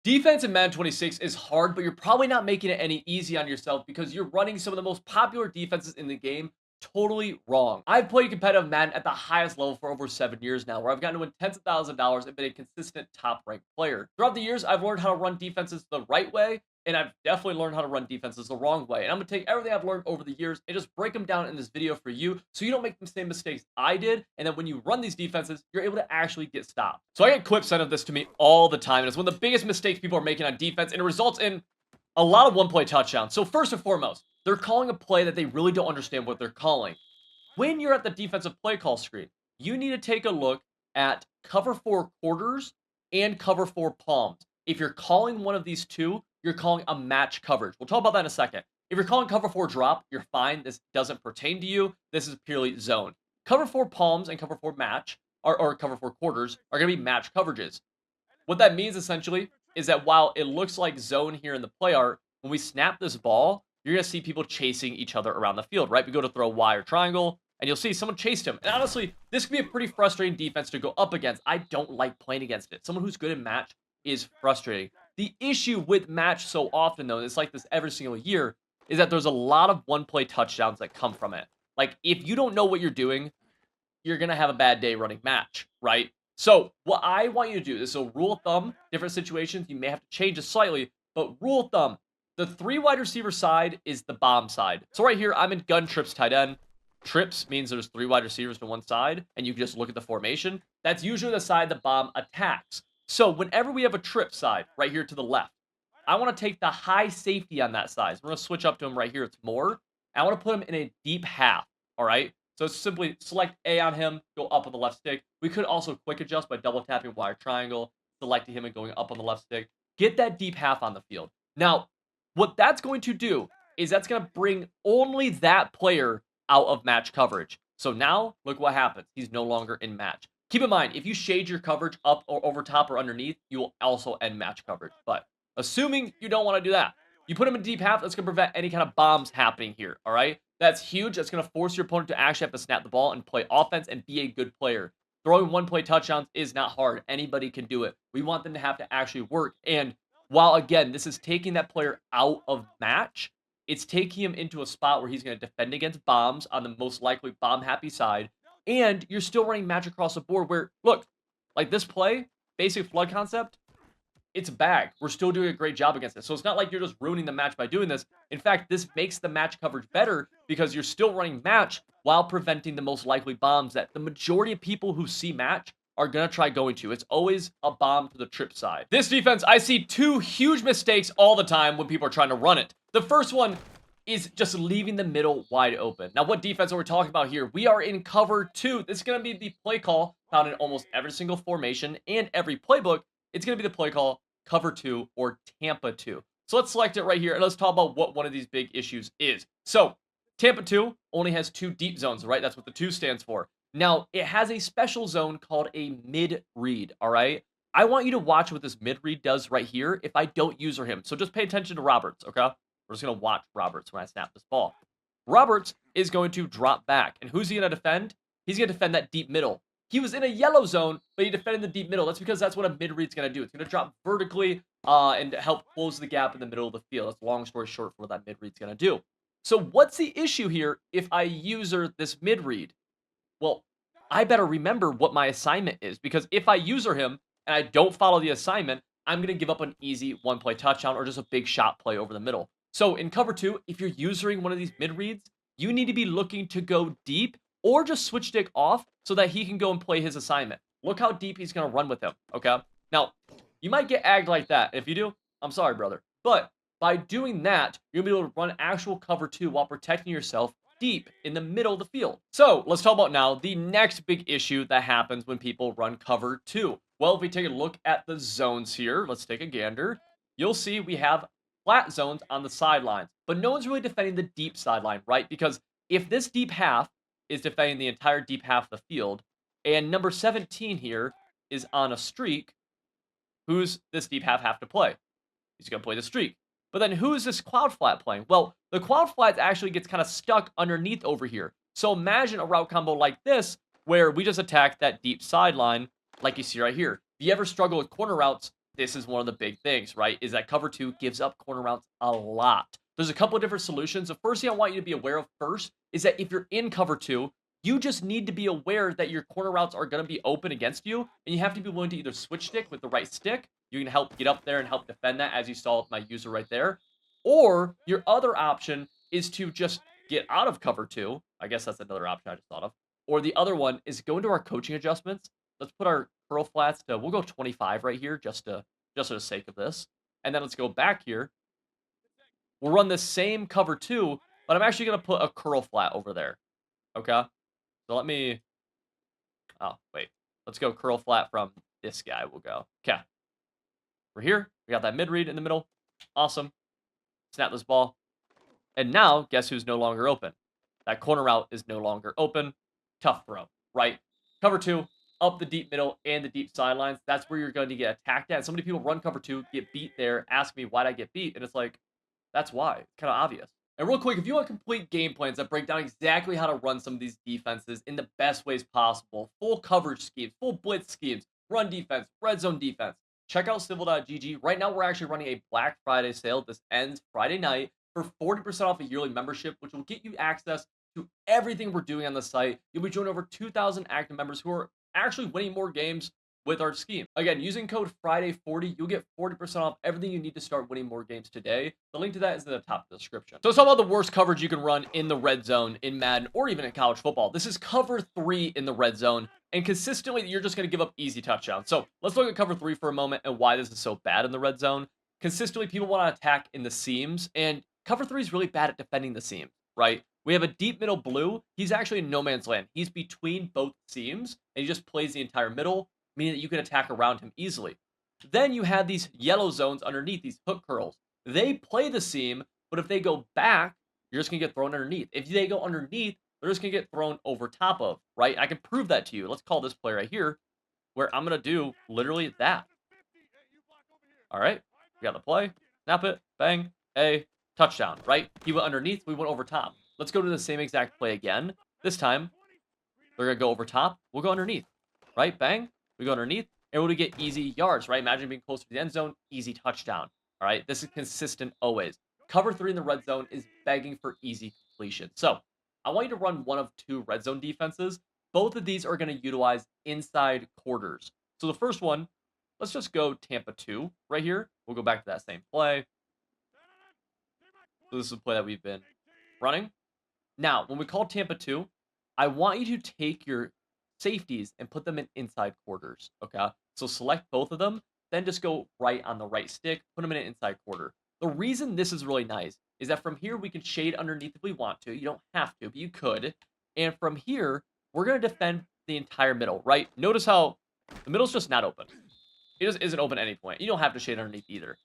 Defense in Madden 26 is hard, but you're probably not making it any easy on yourself because you're running some of the most popular defenses in the game totally wrong. I've played competitive Madden at the highest level for over 7 years now, where I've gotten to win tens of thousands of dollars and been a consistent top-ranked player. Throughout the years, I've learned how to run defenses the right way, and I've definitely learned how to run defenses the wrong way. And I'm going to take everything I've learned over the years and just break them down in this video for you so you don't make the same mistakes I did. And then when you run these defenses, you're able to actually get stopped. So I get clips sent of this to me all the time. And it's one of the biggest mistakes people are making on defense, and it results in a lot of one-play touchdowns. So first and foremost, they're calling a play that they really don't understand what they're calling. When you're at the defensive play call screen, you need to take a look at cover 4 quarters and cover 4 palms. If you're calling one of these two, you're calling a match coverage. We'll talk about that in a second. If you're calling cover 4 drop, you're fine. This doesn't pertain to you. This is purely zone. Cover 4 palms and cover 4 match, or cover 4 quarters, are going to be match coverages. What that means essentially is that while it looks like zone here in the play art, when we snap this ball, you're going to see people chasing each other around the field, right? We go to throw Y or triangle, and you'll see someone chased him. And honestly, this can be a pretty frustrating defense to go up against. I don't like playing against it. Someone who's good in match is frustrating. The issue with match so often, though, it's like this every single year, is that there's a lot of one-play touchdowns that come from it. Like, if you don't know what you're doing, you're going to have a bad day running match, right? So, what I want you to do, this is a rule of thumb, different situations, you may have to change it slightly, but rule of thumb, the 3 wide receiver side is the bomb side. So right here, I'm in gun trips tight end. Trips means there's 3 wide receivers to one side, and you can just look at the formation. That's usually the side the bomb attacks. So whenever we have a trip side, right here to the left, I want to take the high safety on that side. So we're going to switch up to him right here. It's more. I want to put him in a deep half, all right? So simply select A on him, go up on the left stick. We could also quick adjust by double tapping Y or triangle, selecting him and going up on the left stick. Get that deep half on the field. Now, what that's going to do is that's going to bring only that player out of match coverage. So now, look what happens. He's no longer in match. Keep in mind, if you shade your coverage up or over top or underneath, you will also end match coverage. But assuming you don't want to do that, you put him in deep half, that's going to prevent any kind of bombs happening here, all right? That's huge. That's going to force your opponent to actually have to snap the ball and play offense and be a good player. Throwing one-play touchdowns is not hard. Anybody can do it. We want them to have to actually work. And while, again, this is taking that player out of match, it's taking him into a spot where he's going to defend against bombs on the most likely bomb-happy side, and you're still running match across the board where, look, like this play, basic flood concept, it's a bag. We're still doing a great job against it. So it's not like you're just ruining the match by doing this. In fact, this makes the match coverage better because you're still running match while preventing the most likely bombs that the majority of people who see match are going to try going to. It's always a bomb to the trip side. This defense, I see 2 huge mistakes all the time when people are trying to run it. The first one is just leaving the middle wide open. Now, what defense are we talking about here? We are in cover 2. This is going to be the play call found in almost every single formation and every playbook. It's going to be the play call cover 2 or Tampa 2. So let's select it right here and let's talk about what one of these big issues is. So Tampa 2 only has 2 deep zones, right? That's what the 2 stands for. Now, it has a special zone called a mid-read, all right? I want you to watch what this mid-read does right here if I don't user him. So just pay attention to Roberts, okay? We're just going to watch Roberts when I snap this ball. Roberts is going to drop back. And who's he going to defend? He's going to defend that deep middle. He was in a yellow zone, but he defended the deep middle. That's because that's what a mid-read's going to do. It's going to drop vertically and help close the gap in the middle of the field. That's long story short for what that mid-read's going to do. So what's the issue here if I user this mid-read? Well, I better remember what my assignment is, because if I user him and I don't follow the assignment, I'm going to give up an easy one-play touchdown or just a big shot play over the middle. So in cover 2, if you're using one of these mid-reads, you need to be looking to go deep or just switch stick off so that he can go and play his assignment. Look how deep he's going to run with him, okay? Now, you might get agged like that. If you do, I'm sorry, brother. But by doing that, you're going to be able to run actual cover 2 while protecting yourself deep in the middle of the field. So let's talk about now the next big issue that happens when people run cover 2. Well, if we take a look at the zones here, let's take a gander. You'll see we have flat zones on the sidelines, but no one's really defending the deep sideline, right? Because if this deep half is defending the entire deep half of the field, and number 17 here is on a streak, who's this deep half have to play? He's going to play the streak. But then who is this cloud flat playing? Well, the cloud flat actually gets kind of stuck underneath over here. So imagine a route combo like this, where we just attack that deep sideline, like you see right here. If you ever struggle with corner routes, this is one of the big things, right? Is that cover two gives up corner routes a lot. There's a couple of different solutions. The first thing I want you to be aware of first is that if you're in cover two, you just need to be aware that your corner routes are going to be open against you, and you have to be willing to either switch stick with the right stick. You can help get up there and help defend that, as you saw with my user right there. Or your other option is to just get out of cover two. I guess that's another option I just thought of. Or the other one is go into our coaching adjustments. Let's put our curl flats to, we'll go 25 right here just for the sake of this. And then let's go back here. We'll run the same cover two, but I'm actually going to put a curl flat over there. Okay. So let me, oh, wait. Let's go curl flat from this guy. We'll go. Okay. We're here. We got that mid read in the middle. Awesome. Snap this ball. And now, guess who's no longer open? That corner route is no longer open. Tough throw, right? Cover two, up the deep middle and the deep sidelines. That's where you're going to get attacked at. And so many people run cover two, get beat there, ask me, why'd I get beat? And it's like, that's why. It's kind of obvious. And real quick, if you want complete game plans that break down exactly how to run some of these defenses in the best ways possible, full coverage schemes, full blitz schemes, run defense, red zone defense, check out civil.gg. Right now, we're actually running a Black Friday sale. This ends Friday night for 40% off a yearly membership, which will get you access to everything we're doing on the site. You'll be joining over 2,000 active members who are actually winning more games with our scheme. Again, using code Friday40, you'll get 40% off everything you need to start winning more games today. The link to that is in the top of the description. So let's talk about the worst coverage you can run in the red zone in Madden or even in college football. This is cover three in the red zone, and consistently you're just going to give up easy touchdowns. So let's look at cover three for a moment and why this is so bad in the red zone. Consistently, people want to attack in the seams, and cover three is really bad at defending the seams, right? We have a deep middle blue. He's actually in no man's land. He's between both seams, and he just plays the entire middle, meaning that you can attack around him easily. Then you have these yellow zones underneath, these hook curls. They play the seam, but if they go back, you're just going to get thrown underneath. If they go underneath, they're just going to get thrown over top of, right? I can prove that to you. Let's call this play right here, where I'm going to do literally that. All right, we got the play. Snap it, bang, touchdown, right? He went underneath, we went over top. Let's go to the same exact play again. This time, they're going to go over top. We'll go underneath, right? Bang. We go underneath, and we'll get easy yards, right? Imagine being close to the end zone, easy touchdown. All right, this is consistent always. Cover three in the red zone is begging for easy completion. So I want you to run one of two red zone defenses. Both of these are going to utilize inside quarters. So the first one, let's just go Tampa 2 right here. We'll go back to that same play. So this is a play that we've been running. Now, when we call Tampa 2, I want you to take your safeties and put them in inside quarters, okay? So select both of them, then just go right on the right stick, put them in an inside quarter. The reason this is really nice is that from here, we can shade underneath if we want to. You don't have to, but you could. And from here, we're going to defend the entire middle, right? Notice how the middle's just not open. It just isn't open at any point. You don't have to shade underneath either.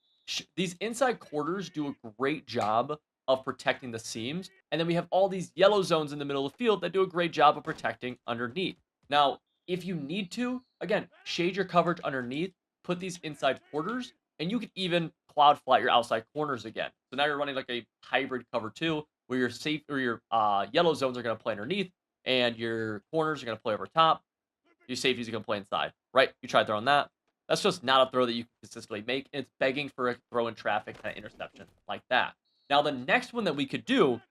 These inside quarters do a great job of protecting the seams. And then we have all these yellow zones in the middle of the field that do a great job of protecting underneath. Now, if you need to, again, shade your coverage underneath, put these inside quarters, and you could even cloud flat your outside corners again. So now you're running like a hybrid cover two, where your safe or your yellow zones are going to play underneath, and your corners are going to play over top. Your safeties are going to play inside, right? You try throwing that. That's just not a throw that you can consistently make. It's begging for a throw in traffic kind of interception like that. Now, the next one that we could do,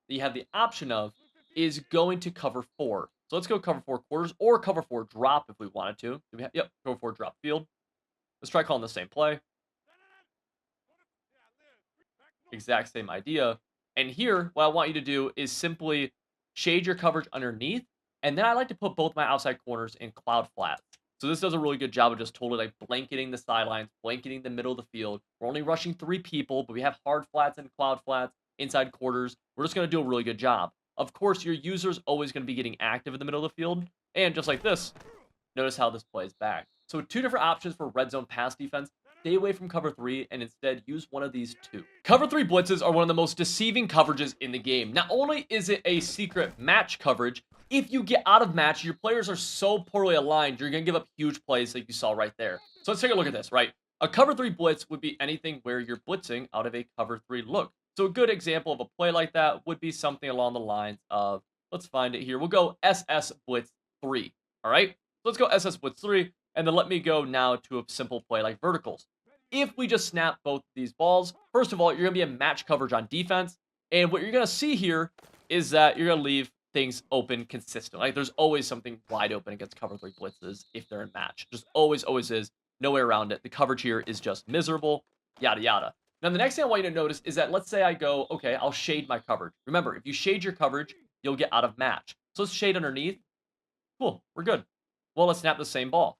that you have the option of, is going to cover four. So let's go cover four quarters or cover four drop if we wanted to. Do we have, yep, cover four drop field. Let's try calling the same play. Exact same idea. And here, what I want you to do is simply shade your coverage underneath. And then I like to put both my outside corners in cloud flats. So this does a really good job of just totally like blanketing the sidelines, blanketing the middle of the field. We're only rushing 3 people, but we have hard flats and cloud flats, inside quarters. We're just going to do a really good job. Of course, your user's always going to be getting active in the middle of the field. And just like this, notice how this plays back. So 2 different options for red zone pass defense. Stay away from cover 3 and instead use one of these 2. Cover 3 blitzes are one of the most deceiving coverages in the game. Not only is it a secret match coverage, if you get out of match, your players are so poorly aligned, you're going to give up huge plays like you saw right there. So let's take a look at this, right? A cover 3 blitz would be anything where you're blitzing out of a cover 3 look. So a good example of a play like that would be something along the lines of, let's find it here. We'll go SS Blitz 3, all right? So let's go SS Blitz 3, and then let me go now to a simple play like verticals. if we just snap both these balls, first of all, you're going to be in match coverage on defense. And what you're going to see here is that you're going to leave things open consistent. Like there's always something wide open against cover 3 blitzes if they're in match. Just always is. No way around it. The coverage here is just miserable, yada, yada. Now, the next thing I want you to notice is that let's say I go, okay, I'll shade my coverage. Remember, if you shade your coverage, you'll get out of match. So let's shade underneath. Cool, we're good. Well, let's snap the same ball.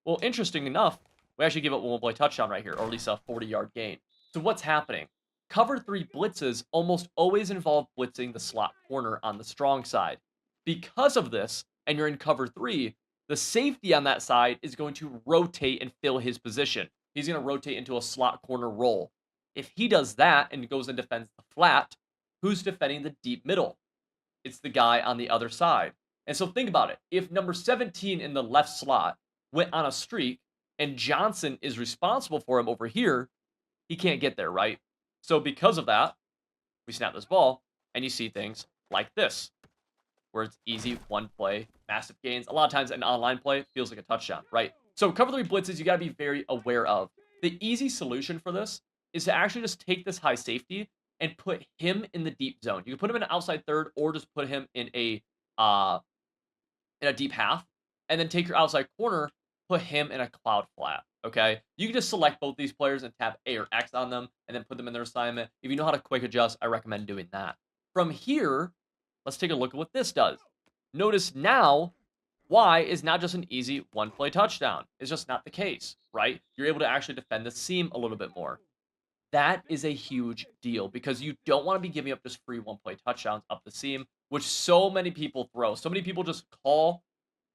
Well, interesting enough, we actually give up one play touchdown right here, or at least a 40-yard gain. So what's happening? Cover 3 blitzes almost always involve blitzing the slot corner on the strong side. Because of this, and you're in cover 3, the safety on that side is going to rotate and fill his position. He's going to rotate into a slot corner role. If he does that and goes and defends the flat, who's defending the deep middle? It's the guy on the other side. And so think about it. If number 17 in the left slot went on a streak and Johnson is responsible for him over here, he can't get there, right? So because of that, we snap this ball and you see things like this, where it's easy, one play, massive gains. A lot of times an online play feels like a touchdown, right? So cover 3 blitzes, you got to be very aware of. The easy solution for this is to actually just take this high safety and put him in the deep zone. You can put him in an outside third or just put him in a deep half, and then take your outside corner, put him in a cloud flat, okay? You can just select both these players and tap A or X on them, and then put them in their assignment. If you know how to quick adjust, I recommend doing that. From here, let's take a look at what this does. Notice now, Y is not just an easy one-play touchdown. It's just not the case, right? You're able to actually defend the seam a little bit more. That is a huge deal because you don't want to be giving up just free one-play touchdowns up the seam, which so many people throw. So many people just call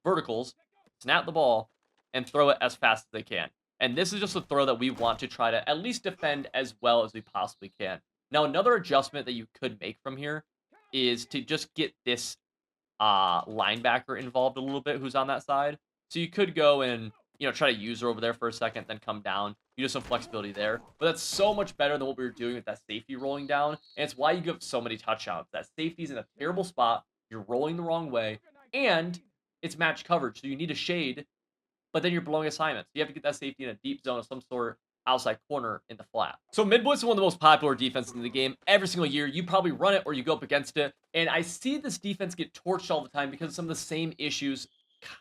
verticals, snap the ball, and throw it as fast as they can. And this is just a throw that we want to try to at least defend as well as we possibly can. Now, another adjustment that you could make from here is to just get this linebacker involved a little bit who's on that side. So you could go and, try to use her over there for a second, then come down. You have some flexibility there. But that's so much better than what we were doing with that safety rolling down. And it's why you give so many touchdowns. That safety's in a terrible spot. You're rolling the wrong way. And it's match coverage. So you need a shade, but then you're blowing assignments. You have to get that safety in a deep zone of some sort, outside corner in the flat. So mid-blitz is one of the most popular defenses in the game. Every single year, you probably run it or you go up against it. And I see this defense get torched all the time because of some of the same issues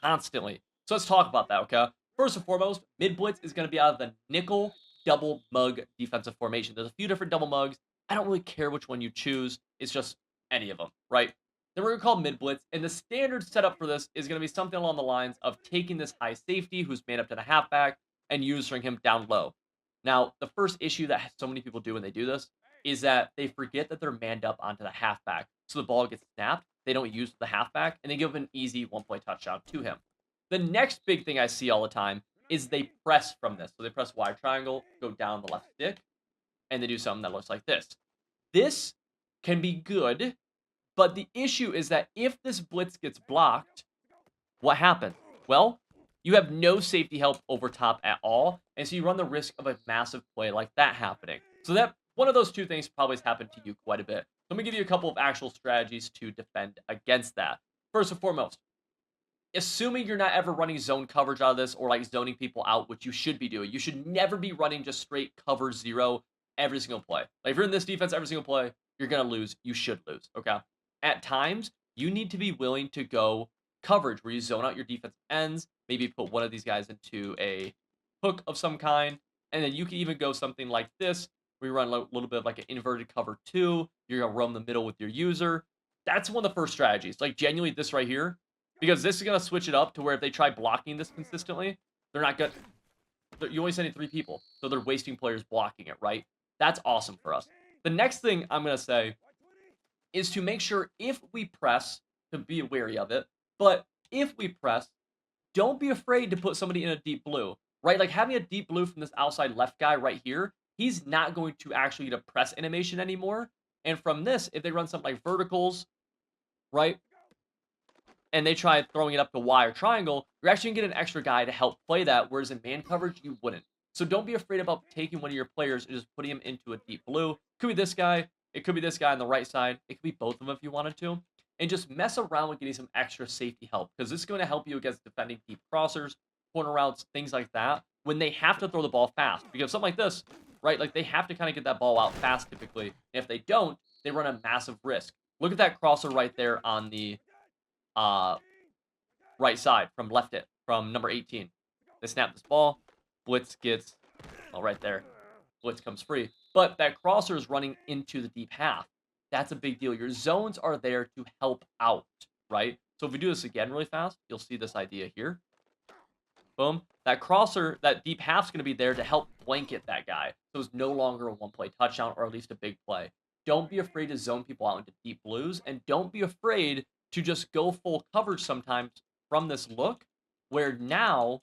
constantly. So let's talk about that, okay? First and foremost, mid-blitz is going to be out of the nickel double mug defensive formation. There's a few different double mugs. I don't really care which one you choose. It's just any of them, right? Then we're going to call mid-blitz, and the standard setup for this is going to be something along the lines of taking this high safety who's made up to the halfback and using him down low. Now, the first issue that so many people do when they do this is that they forget that they're manned up onto the halfback. So the ball gets snapped, they don't use the halfback, and they give an easy one-play touchdown to him. The next big thing I see all the time is they press from this. So they press Y triangle, go down the left stick, and they do something that looks like this. This can be good, but the issue is that if this blitz gets blocked, what happens? Well, you have no safety help over top at all, and so you run the risk of a massive play like that happening. So that one of those two things probably has happened to you quite a bit. Let me give you a couple of actual strategies to defend against that. First and foremost, assuming you're not ever running zone coverage out of this or like zoning people out, which you should be doing. You should never be running just straight cover 0 every single play. Like if you're in this defense every single play, you're going to lose. You should lose, okay? At times, you need to be willing to go coverage where you zone out your defensive ends, maybe put one of these guys into a hook of some kind, and then you can even go something like this, where you run a little bit of like an inverted cover 2, you're going to roam the middle with your user. That's one of the first strategies, like genuinely this right here, because this is going to switch it up to where if they try blocking this consistently, they're not good. You're only sending 3 people, so they're wasting players blocking it, right? That's awesome for us. The next thing I'm going to say is to make sure if we press, to be wary of it, but if we press, don't be afraid to put somebody in a deep blue, right? Like having a deep blue from this outside left guy right here, he's not going to actually get a press animation anymore. And from this, if they run something like verticals, right, and they try throwing it up to Y or triangle, you're actually going to get an extra guy to help play that, whereas in man coverage, you wouldn't. So don't be afraid about taking one of your players and just putting him into a deep blue. Could be this guy. It could be this guy on the right side. It could be both of them if you wanted to. And just mess around with getting some extra safety help, because this is going to help you against defending deep crossers, corner routes, things like that. when they have to throw the ball fast. Because something like this, right? Like they have to kind of get that ball out fast typically. And if they don't, they run a massive risk. Look at that crosser right there on the uh, right side from number 18. They snap this ball. Blitz gets, well, right there. Blitz comes free. But that crosser is running into the deep half. That's a big deal. Your zones are there to help out, right? So if we do this again really fast, you'll see this idea here. Boom. That crosser, that deep half's going to be there to help blanket that guy. So it's no longer a one-play touchdown or at least a big play. Don't be afraid to zone people out into deep blues, and don't be afraid to just go full coverage sometimes from this look, where now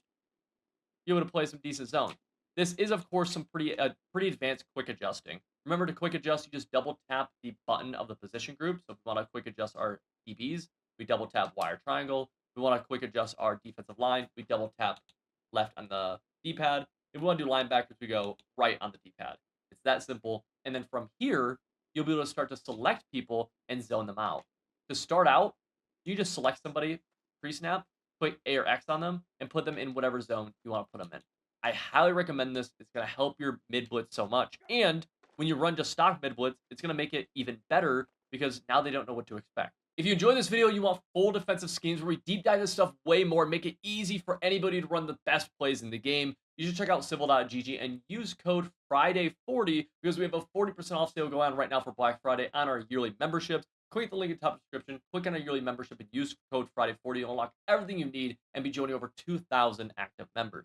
you're able to play some decent zone. This is, of course, some pretty advanced quick adjusting. Remember, to quick adjust, you just double tap the button of the position group. So if we want to quick adjust our DBs, we double tap wire triangle. If we want to quick adjust our defensive line, we double tap left on the D-pad. If we want to do linebackers, we go right on the D-pad. It's that simple. And then from here, you'll be able to start to select people and zone them out. To start out, you just select somebody pre-snap, click A or X on them, and put them in whatever zone you want to put them in. I highly recommend this. It's going to help your mid blitz so much. And when you run just stock mid blitz, it's going to make it even better because now they don't know what to expect. If you enjoyed this video, you want full defensive schemes where we deep dive this stuff way more, make it easy for anybody to run the best plays in the game, you should check out civil.gg and use code Friday40 because we have a 40% off sale going on right now for Black Friday on our yearly memberships. Click the link in the top description, click on our yearly membership, and use code Friday40 to unlock everything you need and be joining over 2,000 active members.